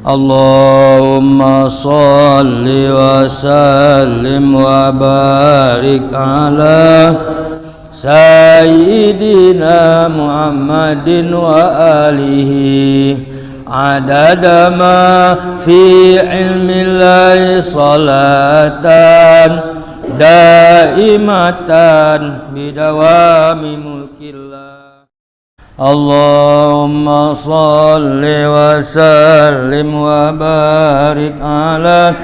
Allahumma salli wa sallim wa barik ala Sayyidina Muhammadin wa alihi adada ma fi ilmillahi salatan daimatan bidawami mulkillah. Allahumma salli wa sallim wa barik ala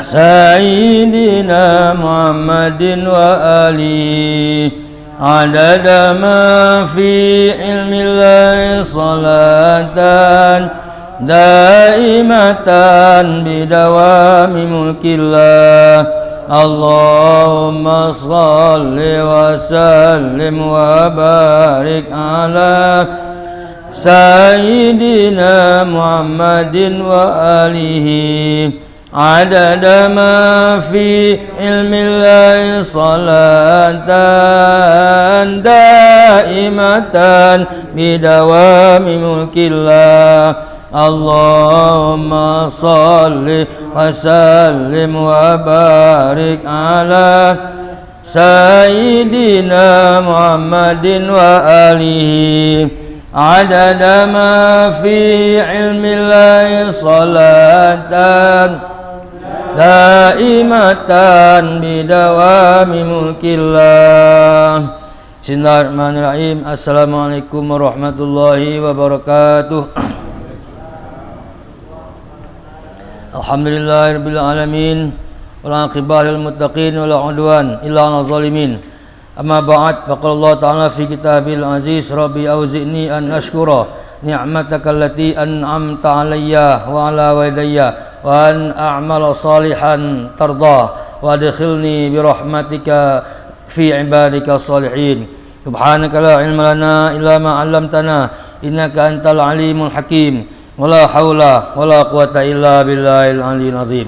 Sayyidina Muhammadin wa alihi adada ma fi ilmillahi salatan daimatan bidawami mulkillah. Allahumma salli wa sallim wa barik ala Sayyidina Muhammadin wa alihi adada ma fi ilmillahi salatan daimatan bidawami mulkillah. Allahumma salli wa sallim wa barik ala Sayyidina Muhammadin wa alihi adada ma fi ilmillahi salatan daimatan bidawami mulkillah. Bismillahirrahmanirrahim. Assalamualaikum warahmatullahi wabarakatuh. Alhamdulillahirabbil alamin wal aqibah lil muttaqin wala udwan illa 'alal zalimin. Amma ba'd, faqala Allah ta'ala fi kitabil aziz, rabbi auzi'ni an ashkura ni'mataka allati an'amta 'alayya wa 'ala walidayya wa an a'mala salihan tardah wa adkhilni bi rahmatika fi ibadika salihin. Subhanaka la ilma lana illa ma 'allamtana innaka antal alimul hakim. Wala haula wala quwata illa billahil aliyil azim.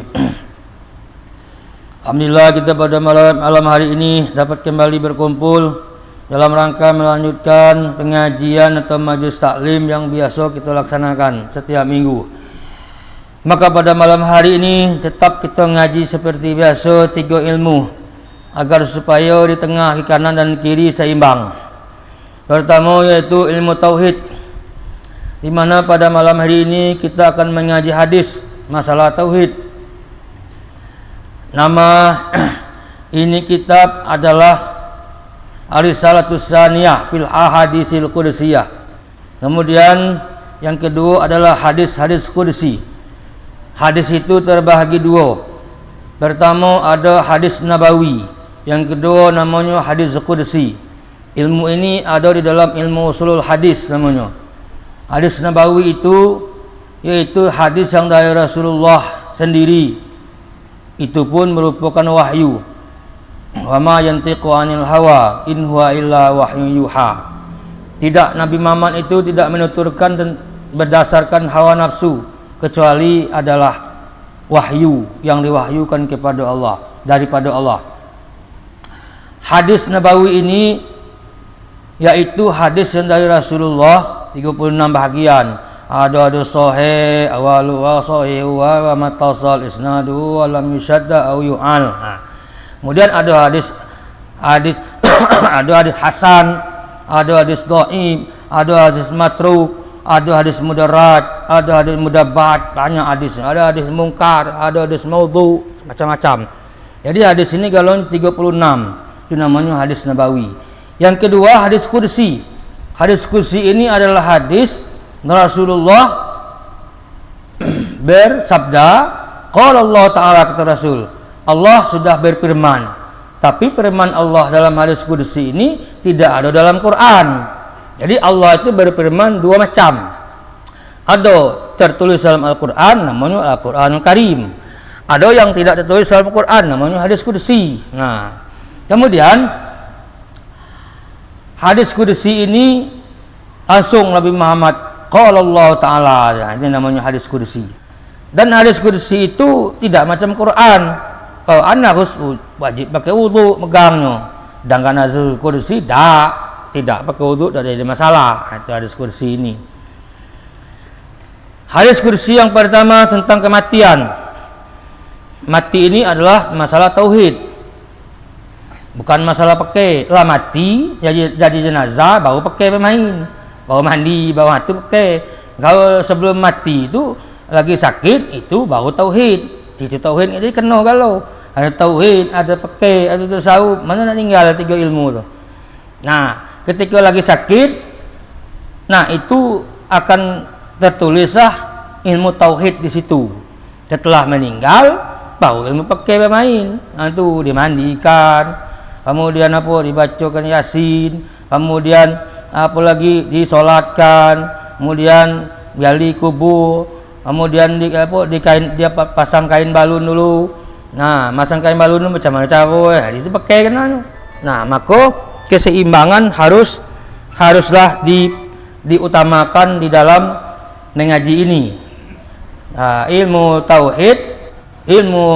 Alhamdulillah, kita pada malam hari ini dapat kembali berkumpul dalam rangka melanjutkan pengajian atau majelis taklim yang biasa kita laksanakan setiap minggu. Maka pada malam hari ini tetap kita ngaji seperti biasa 3 ilmu agar supaya di tengah, di kanan dan kiri seimbang. Pertama yaitu ilmu tauhid, di mana pada malam hari ini kita akan mengaji hadis masalah tauhid. Nama ini kitab adalah Ar-Risalatus Tsaniyah fil Ahadisil Qudsiyah. Kemudian yang kedua adalah hadis-hadis qudsi. Hadis itu terbahagi 2. Pertama ada hadis nabawi, yang kedua namanya hadis qudsi. Ilmu ini ada di dalam ilmu usulul hadis namanya. Hadis nabawi itu yaitu hadis yang dari Rasulullah sendiri, itu pun merupakan wahyu. Wa ma yantiqu 'anil hawa in huwa illa wahyun yuha. Tidak, Nabi Muhammad itu tidak menuturkan berdasarkan hawa nafsu, kecuali adalah wahyu yang diwahyukan kepada Allah, daripada Allah. Hadis nabawi ini yaitu hadis yang dari Rasulullah 36 bahagian. Ada sahih, awalu wa sahih wa matasal isnadu wa lam yushadda aw yu'al. Kemudian ada hadis ada hadis hasan, ada hadis dhaif, ada hadis matruk, ada hadis mudarrad, ada hadis mudabbat, banyak hadis. Ada hadis mungkar, ada hadis maudhu, macam-macam. Jadi hadis ini galon 36. Itu namanya hadis nabawi. Yang kedua hadis qudsi. Hadis qudsi ini adalah hadis Rasulullah bersabda, qala Allah Ta'ala, kata Rasul, Allah sudah berfirman. Tapi firman Allah dalam hadis qudsi ini tidak ada dalam Quran. Jadi Allah itu berfirman 2 macam. Ada tertulis dalam Al-Quran, namanya Al-Quranul Karim. Ada yang tidak tertulis dalam Al-Quran, namanya hadis qudsi. Nah, kemudian hadis qudsi ini langsung Nabi Muhammad qala Allah Ta'ala, ini namanya hadis qudsi. Dan hadis qudsi itu tidak macam Quran. Kalau harus wajib pakai wudu megangnya. Sedangkan hadis qudsi tidak pakai wudu, tidak ada masalah. Itu hadis qudsi ini. Hadis kursi yang pertama tentang kematian. Mati ini adalah masalah tauhid, bukan masalah pakai. Lah mati jadi jenazah baru pakai bermain, baru mandi, baru mati pakai. Kalau sebelum mati itu lagi sakit, itu baru tauhid. Itu tauhid jadi kena kalau ada tauhid, ada pakai, ada tasawuf, mana nak tinggal 3 ilmu tu. Nah, ketika lagi sakit, nah itu akan tertulislah ilmu tauhid di situ. Setelah meninggal baru ilmu pakai bermain. Nah itu dimandikan, kemudian apa dibacakan Yasin, kemudian apa lagi disolatkan, kemudian gali kubur, kemudian dia pasang kain balun dulu. Nah, masang kain balun dulu macam mana cara itu pakai kan. Nah, maka keseimbangan haruslah diutamakan di dalam mengaji ini. Ilmu tauhid, ilmu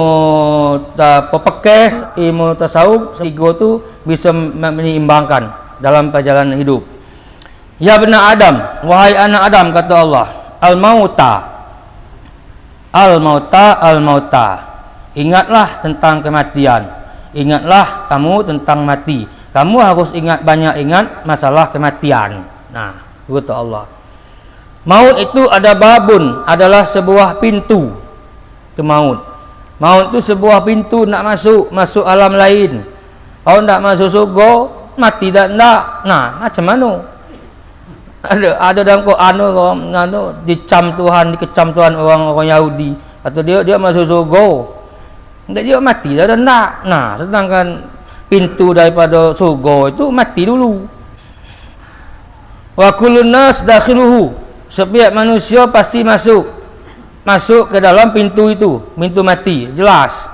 pepekeh, ilmu tasawuf, tiga tu bisa menyeimbangkan dalam perjalanan hidup. Ya bena Adam, wahai anak Adam, kata Allah, al-mauta, ingatlah tentang kematian, ingatlah kamu tentang mati. Kamu harus banyak ingat masalah kematian. Nah, kata Allah. Maut itu adalah sebuah pintu ke maut. Maut itu sebuah pintu nak masuk alam lain. Kalau nak masuk surga, mati tak nak. Nah, macam mana? Ada dalam Quran dikecam Tuhan orang Yahudi. Atau dia masuk surga. Dia mati dah nak. Nah, sedangkan pintu daripada surga itu mati dulu. Wa kullun nas dakhiluhu. Setiap manusia pasti masuk ke dalam pintu itu, pintu mati, jelas.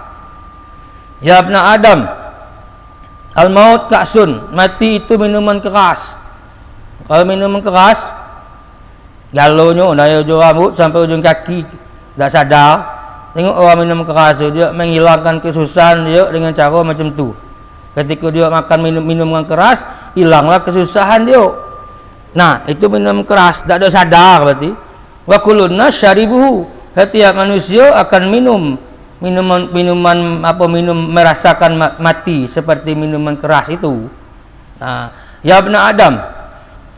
Ya ibna Adam, al-maut ka'sun, mati itu minuman keras. Kalau minuman keras, galonnya dari ujung rambut sampai ujung kaki, tak sadar. Tengok orang minum keras, dia menghilangkan kesusahan dia dengan cara macam tu. Ketika dia makan minuman keras, hilanglah kesusahan dia. Nah, itu minum keras, tak ada sadar berarti. Wa kullun nasyaribuhu. Setiap manusia akan minum merasakan mati seperti minuman keras itu. Nah, ya ibna Adam,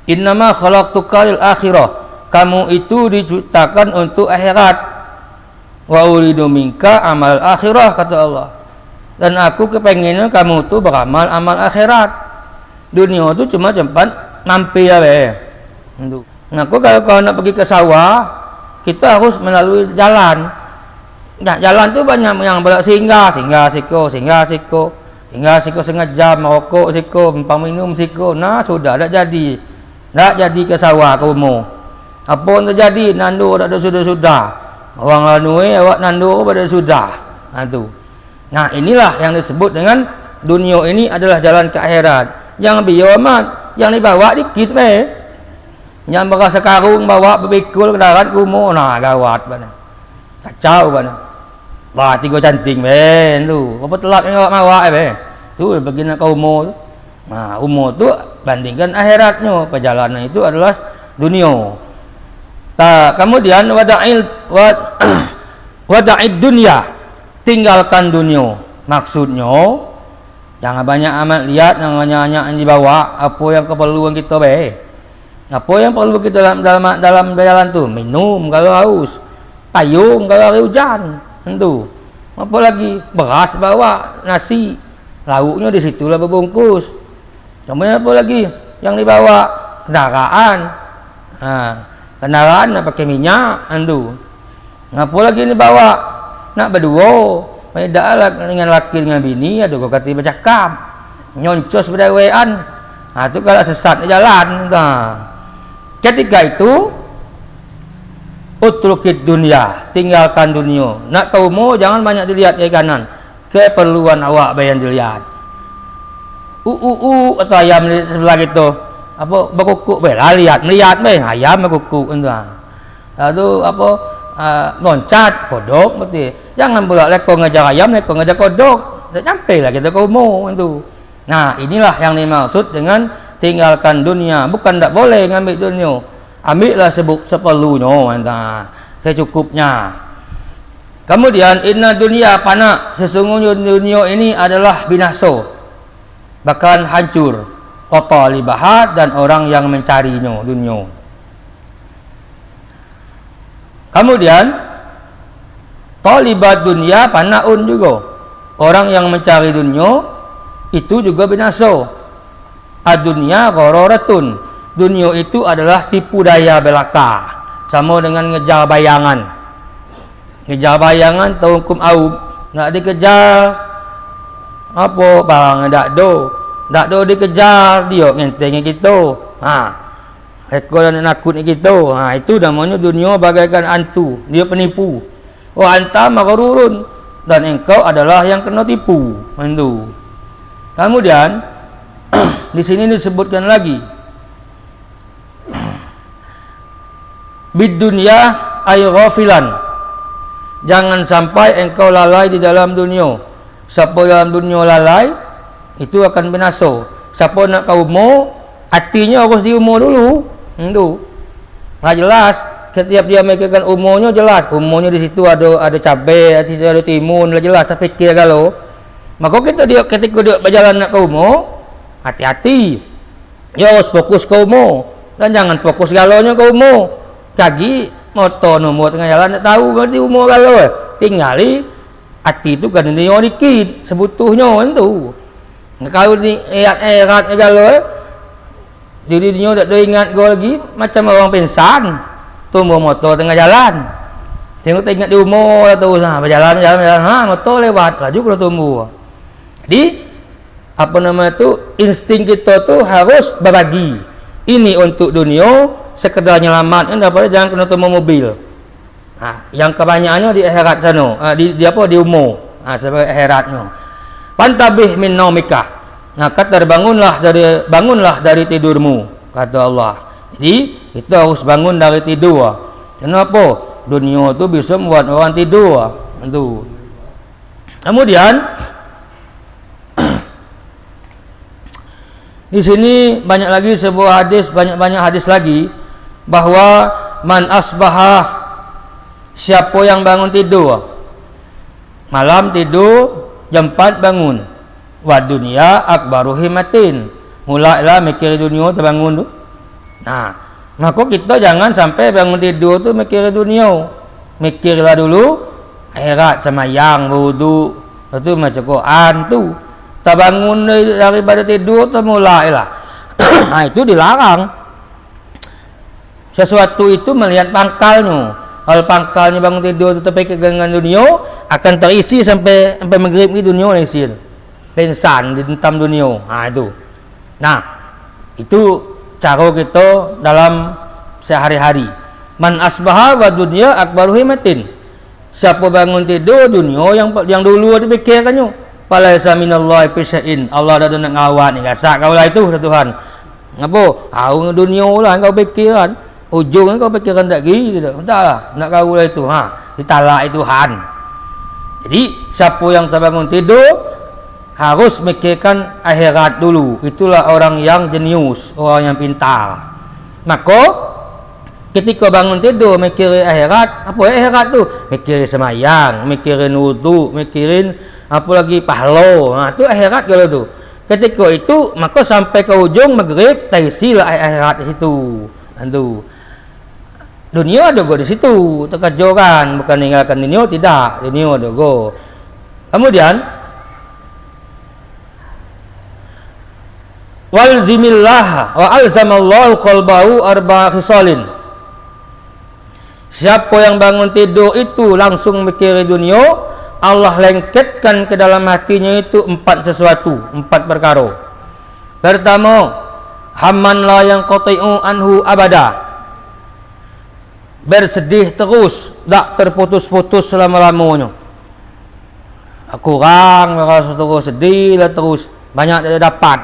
innama khalaqtuka lil akhirah. Kamu itu diciptakan untuk akhirat. Wa uridu minka amal akhirah, kata Allah. Dan aku kepengennya kamu tu beramal amal akhirat. Dunia tu cuma tempat mampir ya. Nah, kalau nak pergi ke sawah, kita harus melalui jalan. Nah, jalan tu banyak yang singgah siko setengah jam, merokok siko, minum siko. Nah, sudah tak jadi ke sawah ke rumah. Apa yang terjadi? Nandu tak ada sudah. Orang lanui awak nandu pada sudah. Nah, inilah yang disebut dengan dunia ini adalah jalan ke akhirat. Yang biomat yang dibawa dikit yang berasa karung bawa berbikul ke darat kumur, nah gawat bana, kacau bana. Wah, 3 canting tu apa telap yang bawa tu begini ke umur. Nah, umur tu bandingkan akhiratnya, perjalanan itu adalah dunia. Kemudian wada'id dunia, tinggalkan dunia. Maksudnya jangan banyak amat lihat yang hanya dibawa. Apa yang keperluan kita apa yang perlu kita dalam jalan tu? Minum kalau haus, payung kalau hari hujan, tentu. Apa lagi? Beras bawa, nasi, lauknya di situlah berbungkus. Kemudian apa lagi yang dibawa? Kendaraan. Kendaraan nak pakai minyak, tentu. Apa lagi dibawa? Nak berdua. Beda dengan laki dengan bini, ada kau kata bercakap, nyoncos berdawean. Tu kalau sesat di jalan. Ketika itu, utrukid dunia, tinggalkan dunia. Nak ke umur jangan banyak dilihat ke kanan. Keperluan awak bayan dilihat. Atau ayam di sebelah gitu. Apa berkukuk lihat melihat ayam berkukuk itu apa loncat kodok berarti. Jangan pula lekor ngejar ayam, lekor ngejar kodok. Tak sampai lah kita ke umur itu. Nah, inilah yang dimaksud dengan tinggalkan dunia. Bukan tak boleh ngambil dunia. Ambillah seperlunya. secukupnya. Kemudian inna dunia fana, sesungguhnya dunia ini adalah binasa, bahkan hancur, kota libahat dan orang yang mencarinya dunia. Kemudian talibat dunia fanaun juga, orang yang mencari dunia itu juga binasa. Ad-dunya ghararatun, dunia itu adalah tipu daya belaka, sama dengan ngejar bayangan. Ngejar bayangan tungkum aub, nak dikejar apa barang dak do dikejar dia ngenteng kita. Ekor dan nakut ni kita. Itu namanya dunia bagaikan hantu, dia penipu. Anta maghrurun, dan engkau adalah yang kena tipu. Itu. Kemudian di sini disebutkan lagi bid dunya ay ghafilan, jangan sampai engkau lalai di dalam dunia. Siapa dalam dunia lalai, itu akan binasa. Siapa nak kau umur, hatinya harus diumur dulu. Itu nggak jelas. Setiap dia mikirkan umurnya jelas. Umurnya di situ ada cabai, di situ ada timun, jelas. Tapi fikir kalau, maka ketika dia berjalan nak ke umur, hati-hati. Dia harus fokus ke umur, dan jangan fokus galaunya ke umur. Kaki motor nomor tengah jalan tak tahu berarti umur galau. Tinggali hati tu kan dia dikit sebutuhnya tu. Kalau ni erat galau, jadi dia tak ada ingat gua lagi macam orang pingsan. Tumbuh motor tengah jalan. Tengok tak ingat di umur tu berjalan motor lewat laju kalau tumbuh. Jadi apa nama tu, insting kita tu harus berbagi. Ini untuk dunia, sekedar nyelamat daripada jangan kena temu mobil. Yang kebanyakannya di akhirat sana, di apa di umur, sebagai akhiratnya. Pantabih min naumika, kata bangunlah dari tidurmu, kata Allah. Jadi kita harus bangun dari tidur. Kenapa? Dunia tu bisa membuat orang tidur. Itu. Kemudian di sini banyak lagi sebuah hadis, banyak hadis lagi, bahwa man asbaha, siapa yang bangun tidur malam, tidur jam 4 bangun, wa dunya akbaru himatin, mulailah mikir dunia terbangun tu. Maka kita jangan sampai bangun tidur tu mikir dunia. Mikirlah dulu akhirat, semayang, wudu, itu macam Quran tu. Tak bangun daripada tidur tu mulailah. Itu dilarang. Sesuatu itu melihat pangkalnya. Kalau pangkalnya bangun tidur tu terpikir dengan dunia, akan terisi sampai maghrib ni dunia isi tu. Pensan dihentam dunia. Itu. Itu cara kita dalam sehari-hari. Man asbaha wa dunya akbaru himatin. Siapa bangun tidur, dunia yang dulu dipikirkannya. Falaisa minallahi fisya'in. Allah dah nak ngawat ni, gasak kau lah itu dah Tuhan. Ngapa? Dunia lah kau pikiran. Ujung kau pikiran tak gini tidak. Entahlah, nak kau lah itu. Ditalak itu Tuhan. Jadi siapa yang terbangun tidur harus mikirkan akhirat dulu. Itulah orang yang jenius, orang yang pintar. Maka ketika bangun tidur mikirin akhirat, apa akhirat tu? Mikirin semayang, mikirin wudu, mikirin apa lagi pahala. Tu akhirat kalau tu. Ketika itu maka sampai ke ujung maghrib taisilah akhirat di situ. Itu. Dunia ada go di situ, terkejoran, bukan meninggalkan dunia, tidak. Dunia ada go. Kemudian walzimillah wa alzamallahu qalbahu arba'a khisalin. Siapa yang bangun tidur itu langsung mikir dunia, Allah lengketkan ke dalam hatinya itu 4 sesuatu, 4 perkara. Pertama, hamman la yang qati'u anhu abada. Bersedih terus, tak terputus-putus selama-lamanya. Kurang merasa terus, sedih lah terus, banyak tidak dapat.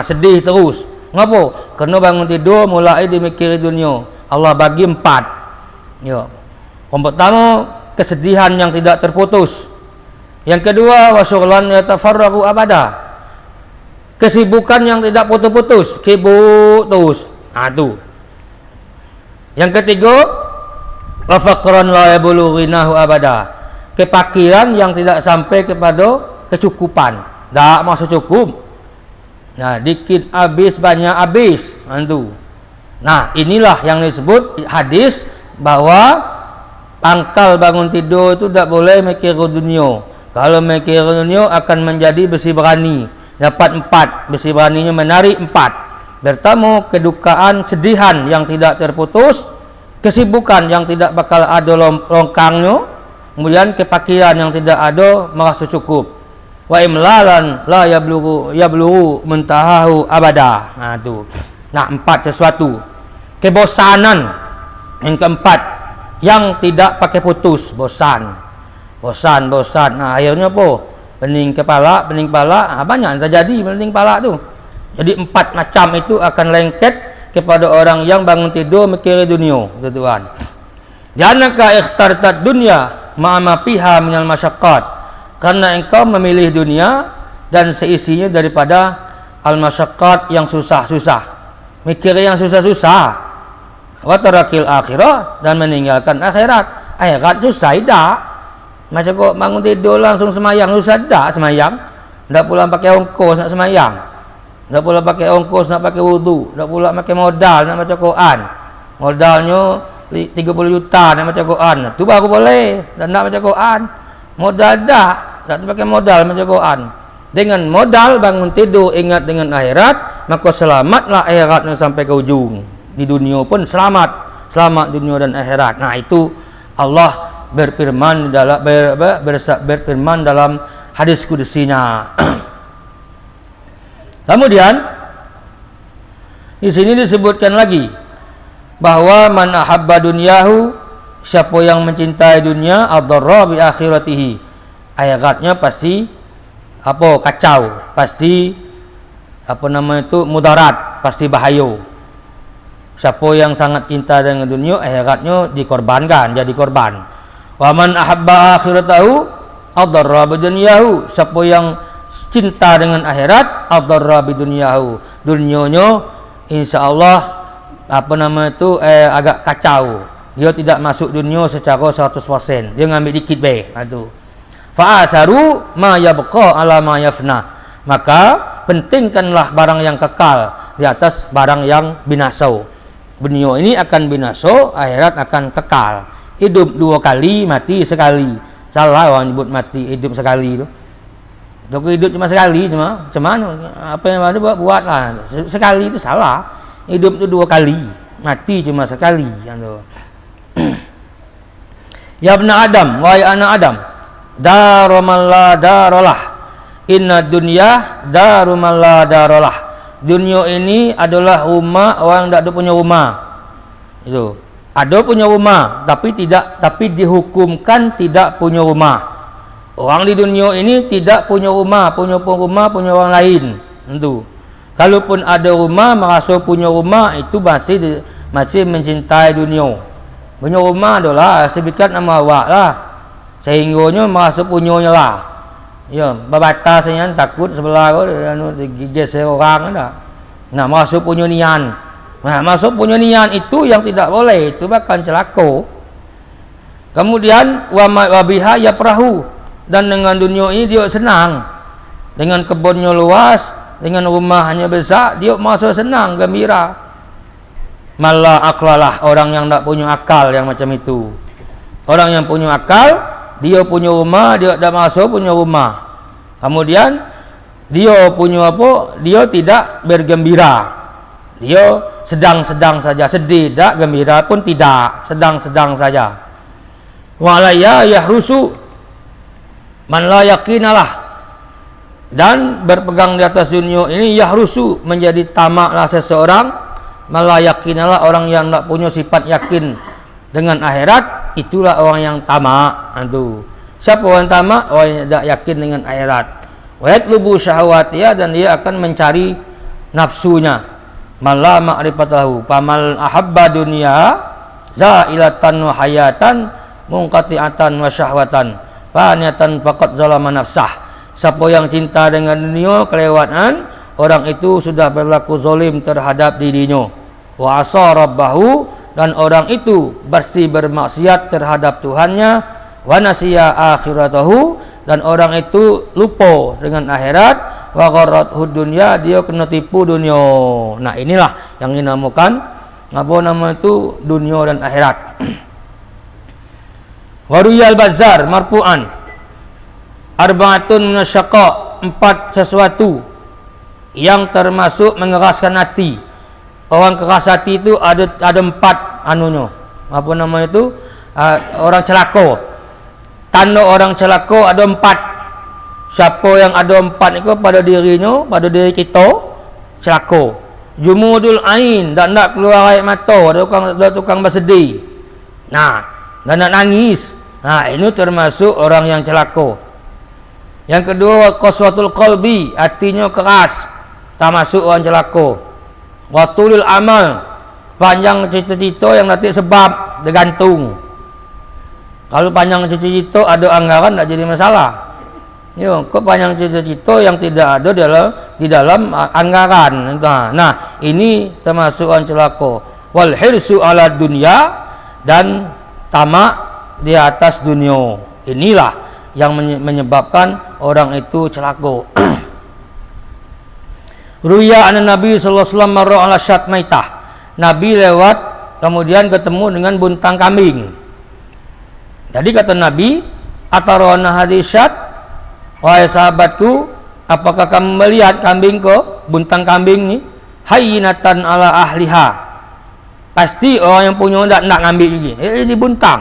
Sedih terus. Ngapa? Kena bangun tidur mulai dimikir dunia. Allah bagi 4. Ya. Yang pertama, kesedihan yang tidak terputus. Yang kedua, wasyughlan yatafarraqu abada. Kesibukan yang tidak putus-putus, sibuk terus. Tu. Yang ketiga, wa faqran la yablughinahu abada, kepakiran yang tidak sampai kepada kecukupan, tak masa cukup. Nah, dikit habis, banyak habis. Nah, inilah yang disebut hadis bahwa pangkal bangun tidur itu tak boleh mikir dunia. Kalau mikir dunia akan menjadi besi berani. Dapat 4, besi beraninya menarik 4. Bertemu kedukaan, sedihan yang tidak terputus, kesibukan yang tidak bakal ada longkangnya, kemudian kepakiran yang tidak ada merasa cukup. Wa imlalan la yablughu muntahahu abada. Nah, tu. Nah, 4 sesuatu. Kebosanan yang keempat, yang tidak pakai putus, bosan. Nah, akhirnya apa? Pening kepala, banyak yang terjadi pening kepala tu. Jadi 4 macam itu akan lengket kepada orang yang bangun tidur mikir dunia, tuan. Janaka ikhtartat dunya ma'ama fiha minal masyaqqat. Karena engkau memilih dunia dan seisinya daripada al-masyaqqat yang susah-susah. Mikir yang susah-susah. Wa tarakil akhirah, dan meninggalkan akhirat. Akhirat susah tak? Macam kau bangun tidur langsung semayang, susah tak semayang? Tak pula pakai ongkos nak semayang. Tak pula pakai ongkos nak pakai wudu. Tak pula pakai modal nak baca Quran. Modalnya 30 juta nak baca Quran. Tu baru boleh. Tak nak baca Quran. Modal tak pakai modal baca Quran. Dengan modal bangun tidur ingat dengan akhirat, maka selamatlah akhiratnya sampai ke ujung. Di dunia pun selamat dunia dan akhirat. Nah, itu Allah berfirman dalam hadis kudusinya. Kemudian di sini disebutkan lagi bahwa man ahabba dunyahu, siapa yang mencintai dunia, adarra bi akhiratihi, akhiratnya pasti kacau, pasti mudarat, pasti bahaya. Siapa yang sangat cinta dengan dunia, akhiratnya dikorbankan, jadi korban. Wa man ahabba akhiratahu adarra bi dunyahu, siapa yang cinta dengan akhirat, adarra bi dunyahu, dunyanya insyaallah agak kacau. Dia tidak masuk dunia secara 100%. Dia ngambil dikit tu. Fa asaru ma yabqa ala ma yafna, maka pentingkanlah barang yang kekal di atas barang yang binasa. Dunia ini akan binasa, akhirat akan kekal. Hidup 2 kali, mati sekali. Salah orang nyebut mati hidup sekali tu. Itu hidup cuma sekali, cuma apa yang ada buatlah. Sekali itu salah. Hidup tu 2 kali, mati cuma sekali. Ya ibna Adam, wahai anak Adam, darumallah darolah, inna dunya darumallah darolah. Dunia ini adalah rumah orang tak ada punya rumah. Itu. Ada punya rumah, tapi dihukumkan tidak punya rumah. Orang di dunia ini tidak punya rumah, punya orang lain. Tentu. Kalaupun ada rumah, merasa punya rumah, itu masih mencintai dunia. Punya rumah adalah sebikat nama awak lah. Sehingganya merasa punyanya lah. Ya, berbatasnya takut sebelah digeser orang dah. Nah, merasa punya nian. Nah, masuk punya nian itu yang tidak boleh, itu bahkan celaka. Kemudian wabiha ya perahu, dan dengan dunia ini dia senang. Dengan kebunnya luas, dengan rumahnya besar, dia merasa senang, gembira. Malah aklalah, orang yang tak punya akal yang macam itu. Orang yang punya akal, dia punya rumah, dia tak masuk punya rumah. Kemudian dia punya apa? Dia tidak bergembira. Dia sedang-sedang saja, sedih tak, gembira pun tidak, sedang-sedang saja. Walaya yahrusu man la yakinalah, dan berpegang di atas dunia ini yahrusu, menjadi tamaklah seseorang, man la yakinalah, orang yang tak punya sifat yakin dengan akhirat, itulah orang yang tamak. Itu siapa orang tamak? Orang yang tak yakin dengan akhirat. Wa yatlubu syahawatiha, dan dia akan mencari nafsunya. Mala ma'rifatahu pamal ahabba dunya zailatan wa hayatan munqati'atan wa syahwatan faniyatan faqad zalama nafsah. Siapa yang cinta dengan dunia kelewatan, orang itu sudah berlaku zalim terhadap dirinya. Wa asa rabbahu, dan orang itu bersih bermaksiat terhadap Tuhannya, wa nasiya akhiratahu, dan orang itu lupa dengan akhirat, wa gharrathu dunya, dia kena tipu dunia. Nah, inilah yang dinamakan apa nama itu dunia dan akhirat. Waruyal Bazzar marfu'an arba'atun minasyaqa, 4 sesuatu yang termasuk mengeraskan hati. Orang keras hati itu ada 4 anunya. Apa nama itu? Orang celaka. Tanda orang celaka ada 4. Siapa yang ada 4 itu pada dirinya, pada diri kita, celaka. Jumudul ain, dan nak keluar air mata, ada tukang bersedih. Nah, dan nak nangis. Nah, ini termasuk orang yang celaka. Yang kedua, qaswatul qalbi, hatinya keras, termasuk orang celaka. Watulul amal, panjang cita-cita yang nanti sebab tergantung. Kalau panjang cita-cita ada anggaran tak jadi masalah. Yo, kok panjang cita-cita yang tidak ada di dalam anggaran. Nah, ini termasuk orang celaka. Wal hirsu ala dunya, dan tamak di atas dunia. Inilah yang menyebabkan orang itu celaka. Ruya an Nabi sallallahu alaihi wasallam marra ala syat maitah. Nabi lewat kemudian ketemu dengan buntang kambing. Jadi kata Nabi, atarona hadisyat, wahai sahabatku, apakah kamu melihat kambing buntang kambing ni hayyinatan ala ahliha? Pasti orang yang punya nak ngambil lagi. Ini buntang.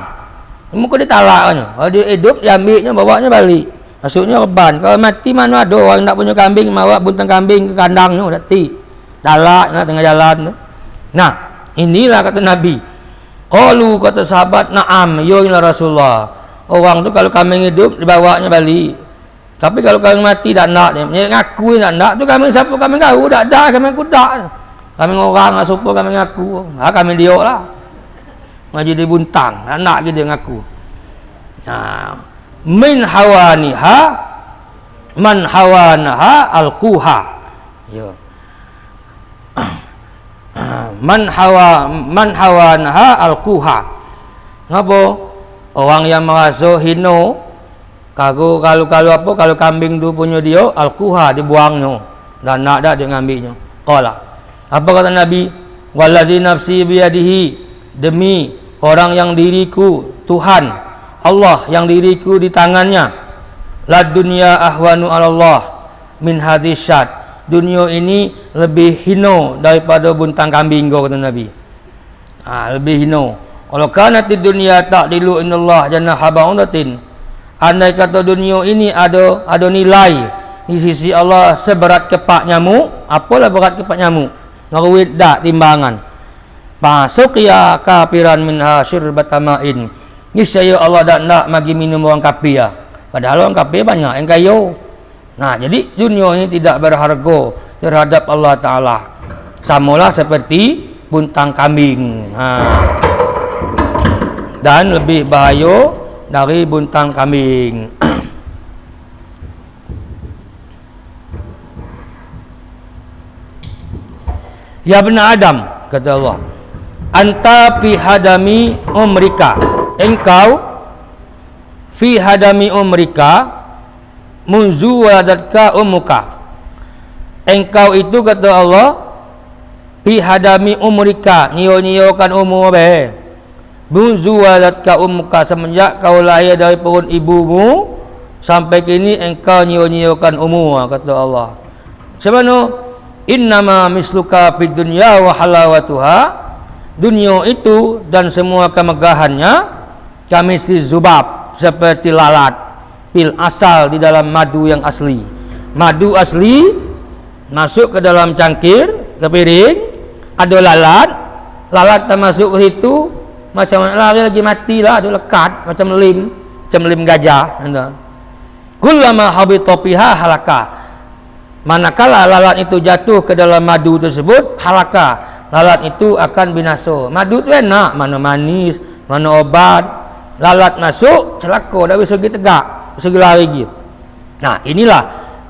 Muka dia talaknya. Kalau dia hidup, dia ambilnya, bawanya balik. Maksudnya reban. Kalau mati, mana ada orang nak punya kambing, bawa buntang kambing ke kandangnya, dati. Talaknya tengah jalan tu. Nah, inilah kata Nabi. Qalu, kata sahabat, na'am, ya Rasulullah. Orang tu kalau kambing hidup, dibawanya balik. Tapi kalau kambing mati, tak nak. Dia ngaku tak nak. Tu kambing siapa? Kambing kau, tak ada. Kambing aku tak. Kambing orang, tak suka kambing aku. Kambing dia lah. Ngaji dia buntang, anak dia ngaku. Min hawaniha man hawanaha alquha. Ya. Man hawanaha alquha. Ngapa? Orang yang merasa hina, kalau kambing tu punya dia, alquha dibuangnya, dan nak dah dia ngambilnya. Qala. Apa kata Nabi? Wallazi nafsi biyadihi, demi orang yang diriku, Tuhan Allah yang diriku di tangannya, la dunya ahwanu ala Allah min hadisyat, dunia ini lebih hina daripada buntang kambing, kata Nabi. Lebih hina. Kalau kanatid dunya ta'dilu inallah jannaha ba'udatin, andai kata dunia ini ada nilai di sisi Allah seberat kepak nyamuk. Apalah berat kepak nyamuk? Ngaruit dak timbangan. Pasuqya kafiran minha syirbatama'in, niscaya Allah tak nak bagi minum orang kafir ya. Padahal orang kafir banyak yang kaya. Nah, jadi dunia ini tidak berharga terhadap Allah Ta'ala. Samalah seperti buntang kambing. Dan lebih bahaya dari buntang kambing. Ya benar Adam, kata Allah, anta fi hadami umrika, engkau fi hadami umrika munzu waladatka ummuka, engkau itu, kata Allah, fi hadami umrika, nyo-nyokan umur be, munzu waladatka ummuka, semenjak kau lahir dari perut ibumu sampai kini engkau nyo-nyokan umur, kata Allah. Sebab innama misluka fid dunya wa halawatuha, dunia itu dan semua kemegahannya kami si zubab, seperti lalat, pil asal di dalam madu yang asli. Madu asli masuk ke dalam cangkir, ke piring, ada lalat termasuk ke situ, macam lagi matilah, ada lekat macam lim gajah. Kullama habita fiha halaka, manakala lalat itu jatuh ke dalam madu tersebut, halaka, lalat itu akan binasa. Madu tu enak, mana manis, mana obat. Lalat masuk, celaka, dah bisa pergi tegak, bisa pergi lari lagi. Nah, inilah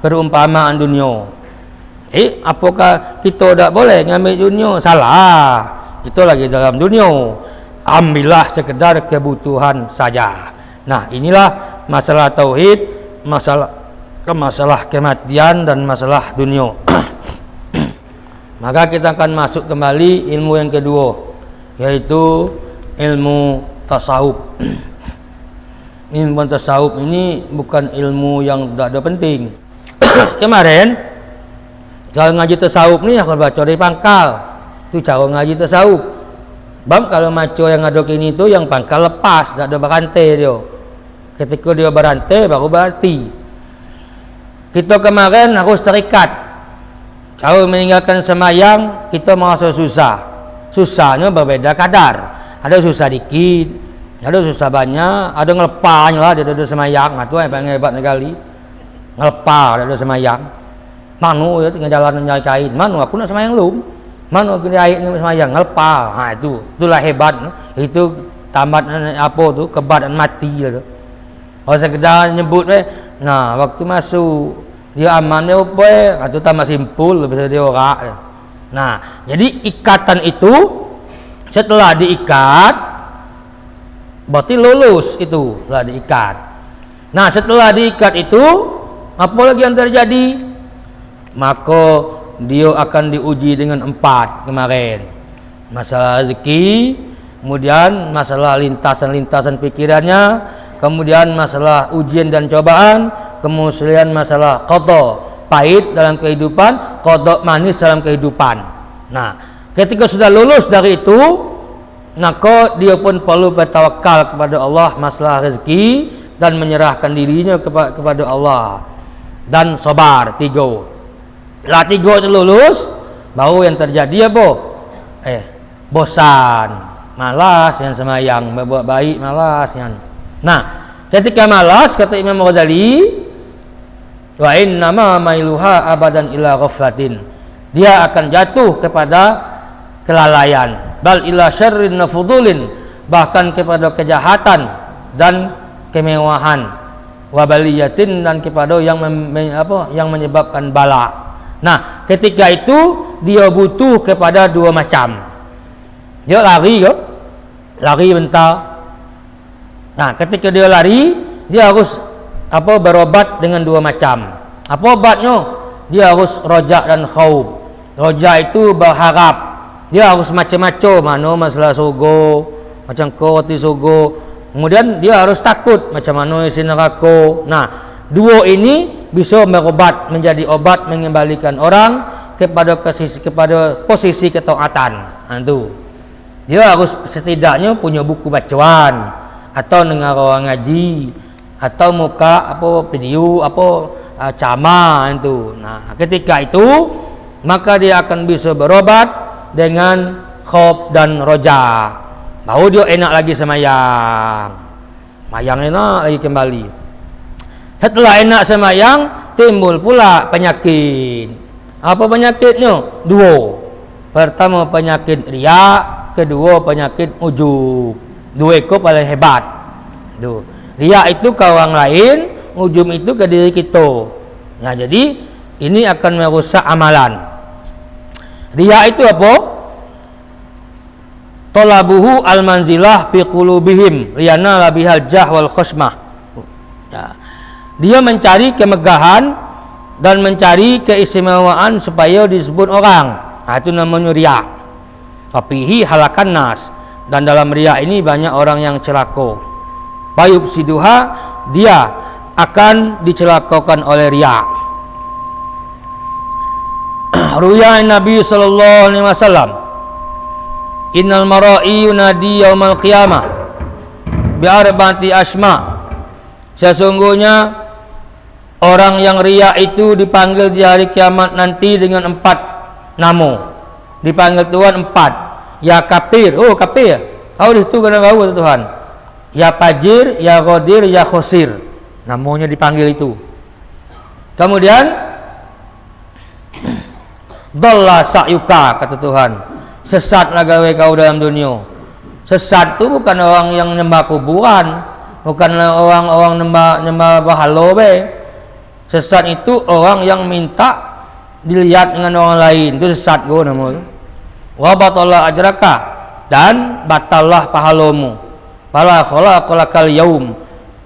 perumpamaan dunia. Apakah kita tak boleh ngambil dunia? Salah. kita lagi dalam dunia. Ambillah sekedar kebutuhan saja. Nah, inilah masalah tauhid, masalah kematian dan masalah dunia. Maka kita akan masuk kembali ilmu yang kedua, yaitu ilmu tasawuf. Ilmu tasawuf ini bukan ilmu yang tidak ada penting. Kemarin kalau ngaji tasawuf ni aku baca dari pangkal. Itu cara ngaji tasawuf. Bab kalau maco yang ada kini tu yang pangkal lepas, tak ada berantai dia. Ketika dia berantai baru berarti. Kita kemarin harus terikat. Kalau meninggalkan semayang kita merasa susah. Susahnya berbeda kadar. Ada susah dikit, ada susah banyak, ada ngelepahnya lah dia ada semayang. Itu yang paling hebat sekali. Ngelepah dia ada semayang. Manu ya tengah jalan nyari kain. Manu aku nak semayang lu. Mana kena air dengan semayang ngelpa. Itulah hebat. Itu tamat apa tu kebat dan mati tu. Kalau sekedar nyebut nah waktu masuk dia aman dia apa atau tamat simpul bisa dia orang. Nah, jadi ikatan itu setelah diikat berarti lulus itu setelah diikat. Nah, setelah diikat itu apa lagi yang terjadi? Maka dia akan diuji dengan 4 kemarin. Masalah rezeki, kemudian masalah lintasan-lintasan pikirannya, kemudian masalah ujian dan cobaan, kemudian masalah qada, pahit dalam kehidupan, qada manis dalam kehidupan. Nah, ketika sudah lulus dari itu, maka dia pun perlu bertawakal kepada Allah masalah rezeki dan menyerahkan dirinya kepada Allah dan sabar. 3. Lah 3 itu lulus, baru yang terjadi apa? Bosan, malas yang semayang, berbuat baik malas yang. Nah, ketika malas kata Imam Ghazali, wa innama mailuha abadan ila ghaflatin. Dia akan jatuh kepada kelalaian, bal ila syarrin nafudulin, bahkan kepada kejahatan dan kemewahan, wa baliyatin, dan kepada yang yang menyebabkan bala. Nah, ketika itu dia butuh kepada 2 macam. Dia lari ke? Lari bentar. Nah, ketika dia lari, dia harus berobat dengan 2 macam. Apa obatnya? Dia harus rojak dan khauf. Rojak itu berharap. Dia harus macam-macam, mana masalah surga, macam roti surga. Kemudian dia harus takut macam mana isi neraka. Nah, 2 ini bisa berobat, menjadi obat mengembalikan orang kepada posisi ketaatan. Itu dia harus setidaknya punya buku bacaan atau dengar orang ngaji atau muka video ceramah itu. Nah, ketika itu maka dia akan bisa berobat dengan khauf dan roja. Baru dia enak lagi semayang. Semayang enak lagi kembali. Setelah enak semayang, timbul pula penyakit. Apa penyakitnya? 2. Pertama penyakit riak, kedua penyakit ujub. 2 itu paling hebat. Riak itu ke orang lain, ujub itu ke diri kita. Nah, jadi ini akan merusak amalan. Riak itu apa? Talabuhu al-manzilah fi qulubihim liyana labihal jah wal khusmah. Dia mencari kemegahan dan mencari keistimewaan supaya disebut orang. Itu namanya riak. Fafihi halakan nas, dan dalam riak ini banyak orang yang celaka. Bayub siduha, dia akan dicelakakan oleh riak. Ruya Nabi sallallahu alaihi wasallam, innal mara'i yunadi yaumal qiyamah bi arba'ati asma. Sesungguhnya orang yang riak itu dipanggil di hari kiamat nanti dengan 4 nama. Dipanggil Tuhan 4. Ya kafir, kafir. Tahu itu kena tahu Tuhan. Ya fajir, ya ghadir, ya khosir. Namanya dipanggil itu. Kemudian dhalla sa'yuka, kata Tuhan. Sesatlah gawe kau dalam dunia. Sesat itu bukan orang yang nyembah kuburan, bukanlah orang-orang nyembah berhala be. Sesat itu orang yang minta dilihat dengan orang lain, itu sesat go namanya. wa batala ajraka, dan batallah pahalamu. Fala khalaqalakal yaum,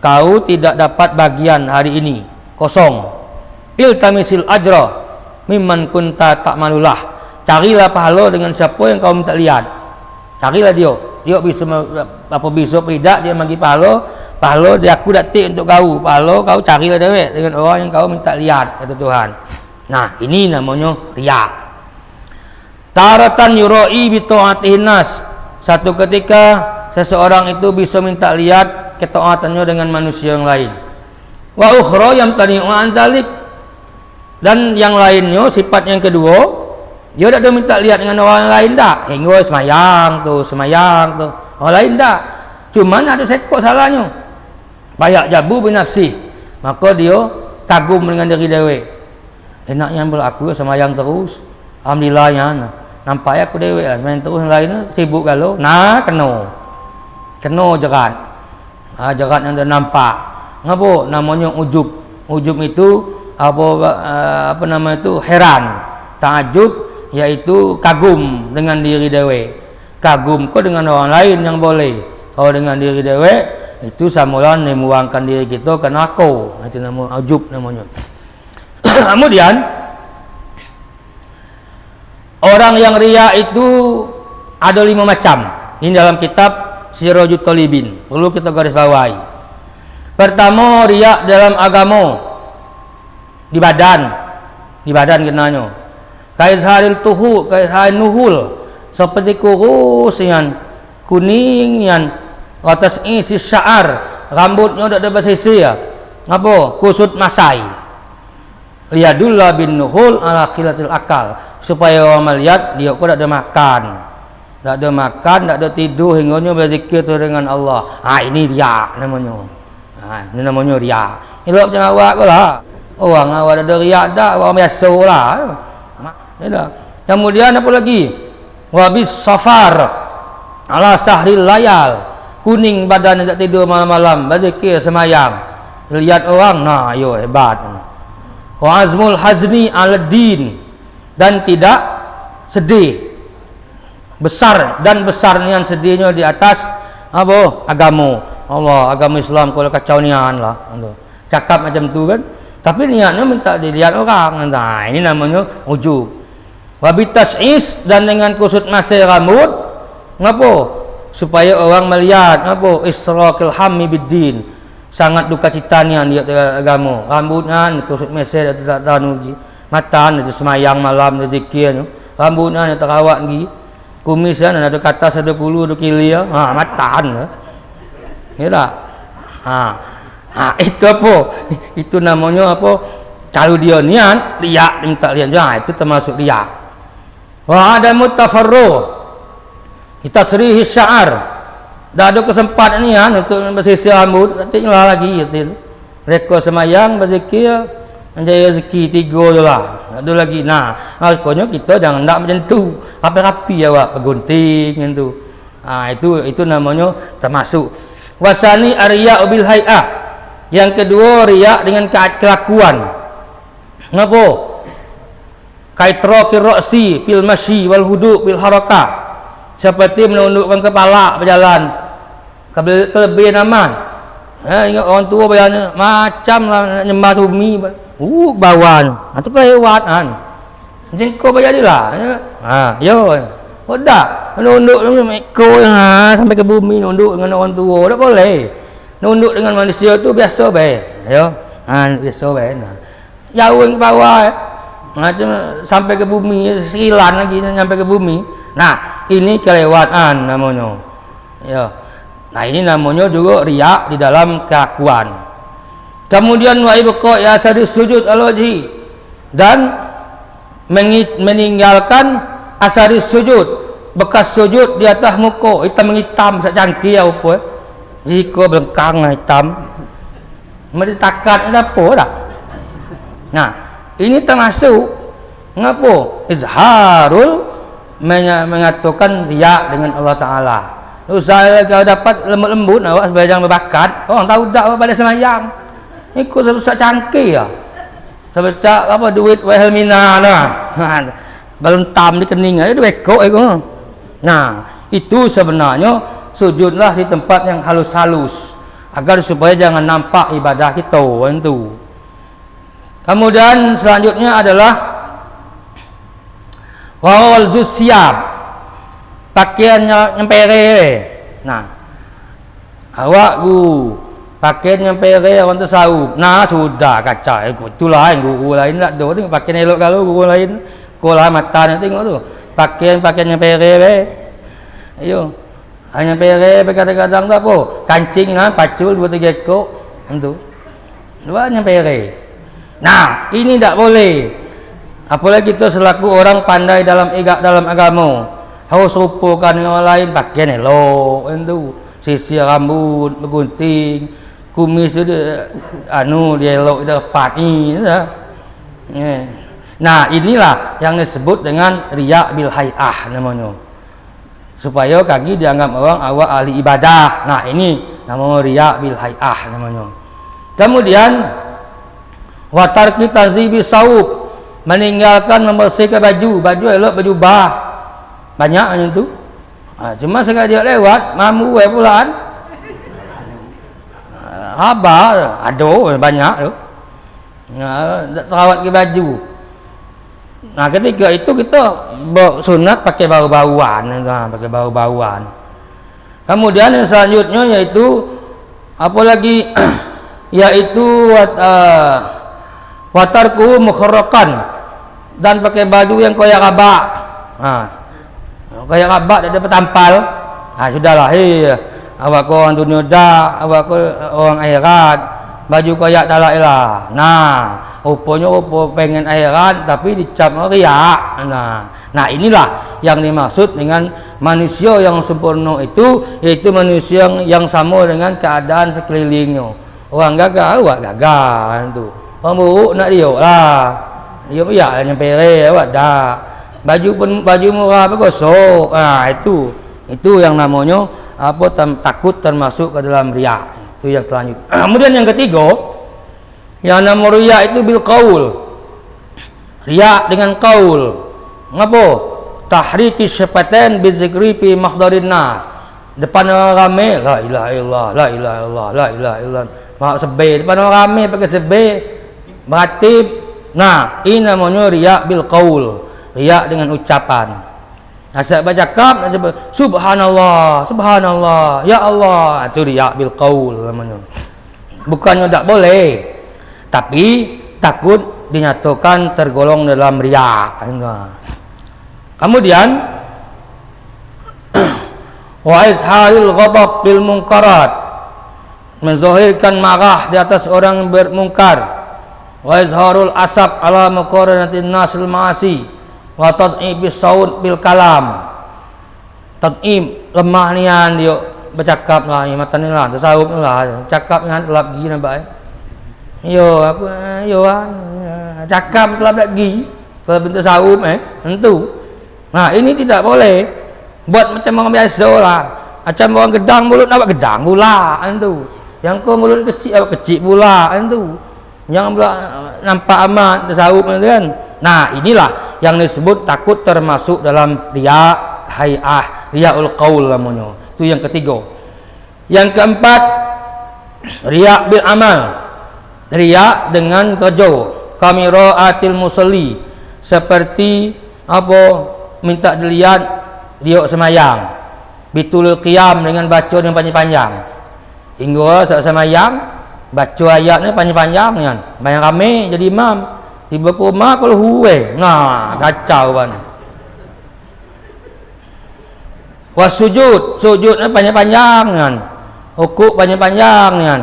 kau tidak dapat bagian hari ini, kosong. Iltamisil ajra mimman kunta ta'malulah, carilah pahala dengan siapa yang kau minta lihat. Carilah dia bisa apa bisa tidak dia bagi pahala dia aku datik untuk kau, pahala kau carilah dewek dengan orang yang kau minta lihat, kata Tuhan. Nah, ini namanya riya. Taratan yura'i bi ta'atihin nas, satu ketika seseorang itu bisa minta lihat ketaatannya dengan manusia yang lain. Wa ukhra yamtani'u an zalik, dan yang lainnya sifat yang kedua, dia tak ada minta lihat dengan orang lain tak. Hingga semayang tu, orang lain tak. Cuman ada sekok salahnya. Bayak jabu binafsi, maka dia kagum dengan diri dewek. Enaknya berlaku semayang terus. Alhamdulillah ya. Nampak aku dewek lah semayang terus, yang lain sibuk galau. Nah, kena jerat. Jerat yang dia nampak. Ngapa? Namanya ujub. Ujub itu apa nama itu? Heran. Ta'ajub yaitu kagum dengan diri dewek. Kagum kau dengan orang lain yang boleh. Kalau dengan diri dewek itu samulan memuangkan diri kita ke neraka. Itu nama ujub namanya. Kemudian orang yang riya itu ada 5 macam. Ini dalam kitab Sirajut Talibin, perlu kita garis bawahi. Pertama, riya dalam agama, di badan kenanya. Kaizharil tuhu, kaizharil nuhul, seperti kurus yang kuning yang atas isi sya'ar, rambutnya tak ada bersisi ya. Apa? Kusut masai. Liyadullah bin nuhul ala khilatil akal, supaya orang melihat dia kok tak ada makan. Tak ada tidur hingganya berzikir tu dengan Allah. Ini riya namanya. Ini namanya riya. Elok jangan awak lah. Orang awak ada riya dak, orang biasa lah. Kemudian apa lagi? Wabis safar ala sahril layal, kuning badan tak tidur malam-malam, berzikir semayang. Lihat orang, nah yo hebat. Wa azmul hazmi ala din, dan tidak sedih. Besarnya sedihnya di atas apa? Agama. Allah, agama Islam kalau kacau nian lah. Cakap macam tu kan. Tapi niatnya minta dilihat orang. Nah, ini namanya ujub. Wabitas'is, dan dengan kusut masai rambut. Ngapa? Supaya orang melihat ngapa? Israqil hammi biddin. Sangat duka citanya dia agama. Rambutnya kusut masai tak tahu lagi. Mata dia semayang malam dia zikir. Rambutnya dia terawat lagi. Kumisnya ada kata ada kulu ada kili ya. Mataan. Ya tak? Itu apa? Itu namanya apa? Kalau dia niat riya, minta lihat jangan, itu termasuk riya. Wa ada mutafarruh, kita serihi sya'ar, dah ada kesempatan niat untuk bersisir rambut, tinggal lagi itu. Mereka semayang berzikir, menjadi rezeki 3 tu lah. Ada lagi. Nah, makanya kita jangan nak macam tu. Rapi-rapi awak bergunting macam tu. Itu namanya termasuk. Wasani arya bil hay'ah. Yang kedua riya dengan kelakuan. Ngapa? Kaitraqir ra'si fil masyi wal hudu bil harakah. Seperti menundukkan kepala berjalan. Kelebihan aman. Ingat orang tua bayarnya macamlah nyembah bumi. Bawahnya. Itu kelewat kan. Macam kau berjadilah. Yo. Dah. Nunduk dengan ekor sampai ke bumi, nunduk dengan orang tua tak boleh. Nunduk dengan manusia tu biasa baik. Yo. Biasa baik. Jauh ke bawah. Macam sampai ke bumi, serilan lagi sampai ke bumi. Nah, ini kelewatan namanya. Yo. Nah, ini namanya juga riya di dalam kelakuan. Kemudian wa ibqa ya sadis sujud al-wajhi, dan meninggalkan asari sujud, bekas sujud di atas muka, hitam secangkir apa jika belengkang hitam mesti takat ni apa dah. Nah, ini termasuk ngapa? Izharul, mengatakan riya dengan Allah Taala. Usaha kalau dapat lembut-lembut awak sebayang berbakat, orang tahu dak apa pada semayang. Ikut susah cangkir ya. Sebab apa duit wa helmina nah. Belentam di kening aja bekok itu. Nah, itu sebenarnya sujudlah di tempat yang halus-halus agar supaya jangan nampak ibadah kita itu. Kemudian selanjutnya adalah wal jusyab, pakaiannya nyempere. Nah, awak pakaian nyempere orang tasawuf. Nah, sudah kaca itulah guru lain tak ada ni pakaian elok kalau guru lain sekolah mata nak tengok tu. Pakaian nyempere. Ayo. Hanya pere kadang-kadang tak apa. Kancing kan pacul 2-3 ekor itu. Dua nyempere. Nah, ini tak boleh. Apalagi kita selaku orang pandai dalam agama, harus rupakan orang lain pakaian elok itu, sisir rambut, bergunting, kumis dia dia elok dia lepat ni dah. Nah, inilah yang disebut dengan riya bil hay'ah namanya. Supaya kaki dianggap orang awak ahli ibadah. Nah, ini nama riya bil hay'ah namanya. Kemudian wa tarki tazibi saub, meninggalkan membersihkan baju elok, baju bah banyak macam tu. Cuma sengaja lewat mamu pulaan haba ada banyak tu. Terawat ke baju. Nah, ketika itu kita sunat pakai bau-bauan, pakai bau-bauan. Kemudian yang selanjutnya yaitu apa lagi? Yaitu watarku mukharrakan, dan pakai baju yang koyak rabak. Koyak rabak tak ada tampal. Sudahlah, awak ko orang dunia dak, awak ko orang akhirat, baju koyak tak lah. Nah, rupanya pengen akhirat tapi dicap riak. Nah, inilah yang dimaksud dengan manusia yang sempurna itu, yaitu manusia yang sama dengan keadaan sekelilingnya. Orang gagal, awak gagal tu. Orang buruk nak diok lah. Diok ya nyempere awak dak. Baju murah apa gosok. Itu yang namanya takut termasuk ke dalam riak. Itu yang selanjutnya. Kemudian yang ketiga, yang nama riya itu bil qaul. Riya dengan qaul. Ngapa? Tahriki syafatain bi zikri fi mahdharin nas. Depan orang ramai, la ilaha illallah, la ilaha illallah, la ilaha illallah. Mak sebe depan orang ramai pakai sebe, beratib. Nah, ini namanya riya bil qaul. Riya dengan ucapan. Asal bercakap nak sebut subhanallah, subhanallah, ya Allah, itu riya bil qaul namanya. Bukannya tak boleh, tapi takut dinyatakan tergolong dalam riya. Kemudian wa izharil ghadab bil munkarat, menzahirkan marah di atas orang bermungkar. Wa izharul asab ala muqaranatin nasil ma'asi, wa tad'ib bis saud bil kalam. Tad'ib lemah nian dia bercakap lah, mata ni lah, tasawuf ni lah, cakap dengan telap gi nampak. Yo apa yo cakap telap lagi, kalau bentuk tasawuf tentu. Nah, ini tidak boleh. Buat macam orang biasa lah. Macam orang gedang mulut awak gedang pula tentu. Yang kau mulut kecil awak kecil pula tentu. Yang pula nampak amat tasawuf kan. Nah, inilah yang disebut takut termasuk dalam riya hay'ah, riyaul qaul namanya. Itu yang ketiga. Yang keempat, riya bil amal. Riya dengan kerja. Kamiraatil musalli, seperti apa? Minta dilihat dia semayang. Bitul qiyam, dengan baca yang panjang-panjang. Hingga saat semayang baca ayatnya panjang-panjang kan. Banyak ramai jadi imam. Tiba ke rumah kalau huwe. Nah, kacau kan. Wasujud, sujudnya panjang-panjang kan. Rukuk panjang-panjang kan.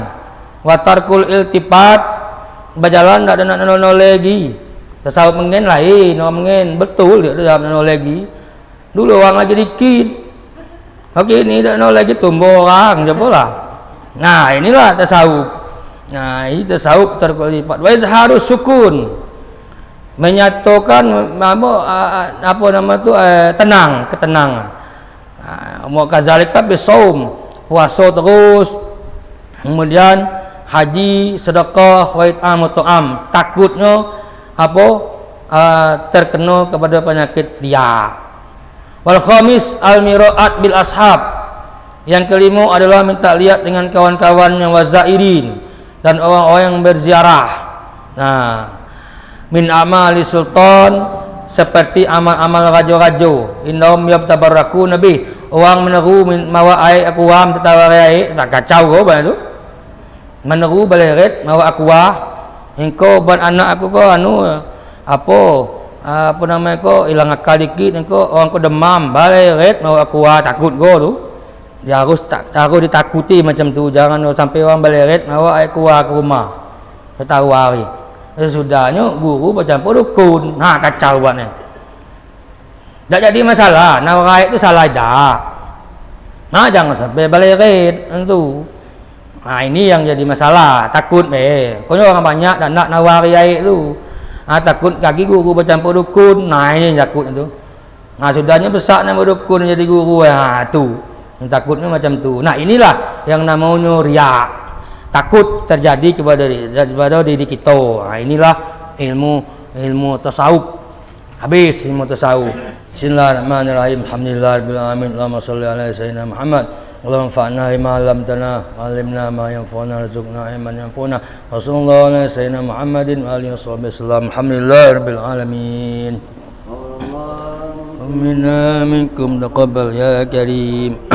Watarkul iltifat, berjalan tak ada nak nol lagi. Tasawuf mengen lain, orang mengen betul dia tak nol lagi. Dulu orang lagi dikit. Okey, ni tak nol lagi tumbuh orang je pula. Nah, inilah tasawuf. Nah, ini tasawuf tarkul iltifat. Wa izharus sukun, menyatakan apa nama tu tenang, ketenangan. Wa kadzalika bisaum, puasa terus. Kemudian haji, sedekah, wa it'amut ta'am. Takutnya apa? terkena kepada penyakit riya. Wal khamis al-mira'at bil ashab. Yang kelima adalah minta lihat dengan kawan-kawan yang wazairin dan orang-orang yang berziarah. Nah, min amali sultan, seperti amal-amal raja-raja. Innahum yabtabarraku nabi, orang meneru mawa air akuam tetawari air, tak kacau kau bang tu. Meneru baleret mawa aqua, engkau ban anak aku kau apa namanya kau hilang akal dikit, engkau orang kau demam baleret mawa aqua, takut kau tu. Dia harus ditakuti macam tu, jangan sampai orang baleret mawa air aqua ke rumah. Tetawari. Sesudahnya guru bercampur dukun. Kacau buatnya. Tak jadi masalah. Nawarai itu salah dah. Jangan sampai baleret itu. Ini yang jadi masalah. Takut Kau orang banyak dan nak nawari air tu. Takut kaki guru bercampur dukun. Ini takut itu. Sudahnya besar nama dukun jadi guru. Tu. Yang takutnya macam tu. Inilah yang namanya riak. Takut terjadi kepada diri kita. Inilah ilmu tasawuf. Habis ilmu tasawuf. Bismillahirrahmanirrahim. Alhamdulillahirabbil alamin. Allahumma shalli ala sayyidina Muhammad. Allahumma fa'na bima 'allamtana wa 'allimna ma yanfa'una warzuqna ilman yanfa'una. Wassallallahu ala sayyidina Muhammadin wa alihi wasallam. Alhamdulillahirabbil alamin. Minna minkum taqabbal ya karim.